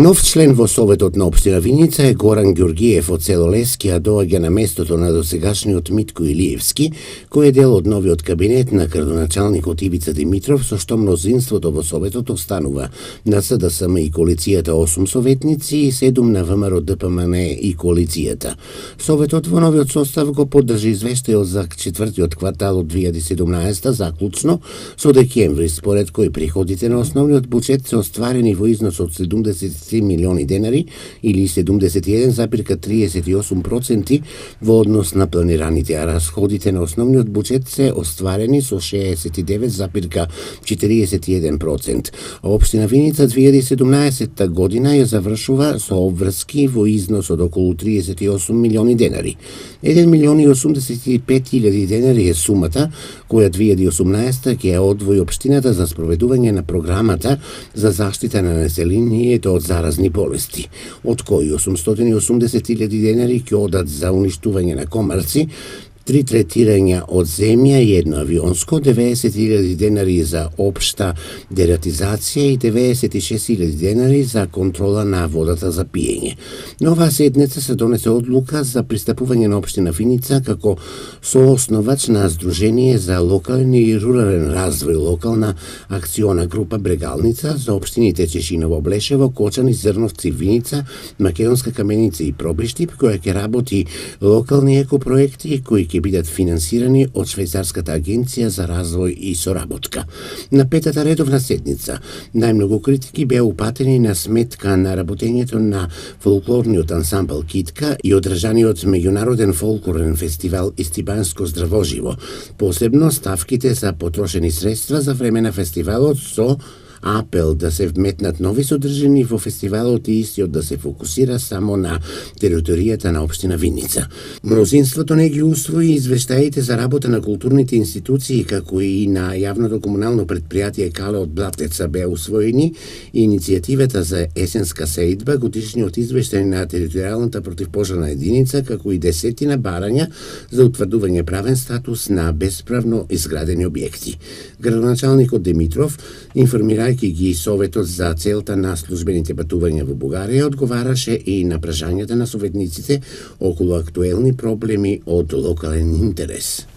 Нов член во Советот на општина Виница е Горан Ѓоргиев од село Лески, а доаѓа на местото на досегашниот Митко Илиевски, кој е дел од новиот кабинет на градоначалникот Ивица Димитров, со што мнозинството во Советот останува на СДСМ и коалицијата 8 советници и 7 на ВМРО ДПМН и коалицијата. Советот во новиот состав го поддржи извештајот за четвртиот квартал од 2017 заклучно со декември, според кој приходите на основниот буџет се остварени во износ од 73 милиони денари или 71,38% во однос на планираните, а расходите на основниот буџет се остварени со 69,41%. Општина Виница 2017 година ја завршува со обврски во износ од околу 38 милиони денари. 1.085.000 денари е сумата која 2018 ќе ја одвои општината за спроведување на програмата за заштита на населението од заразни болести, од кои 880.000 денари ќе одат за уништување на комарци, 3 третирања од земја и 1 авионско, 90.000 денари за општа дератизација и 96.000 денари за контрола на водата за пиење. На оваа седница се донесе одлука за пристапување на општина Виница како соосновач на Сдружение за локален и рурален развој, локална акциона група Брегалница за општините Чешиново, Блешево, Кочани, Зрновци, Виница, Македонска Каменица и Пробиштип, која ќе работи локални екопроекти кои ќе бидат финансирани од Швајцарската агенција за развој и соработка. На петата редовна седница најмногу критики беа упатени на сметка на работењето на фолклорниот ансамбл Китка и одржаниот меѓународен фолклорен фестивал Истибанско здравоживо. Посебно ставките за потрошени средства за време на фестивалот со апел да се вметнат нови содржини во фестивалот и истиот да се фокусира само на територијата на општина Виница. Мнозинството не ги усвои извештаите за работа на културните институции, како и на јавното комунално предпријатие Кале од Блатеца беа усвоени и иницијативата за есенска сеидба, годишниот извештај на територијалната противпожарна единица, како и десетина барања за утврдување правен статус на бесправно изградени објекти. Градоначалникот Димитров информирајќи ги Советот за целта на службените патувања во Бугарија, одговараше и на прашањата на советниците околу актуелни проблеми од локален интерес.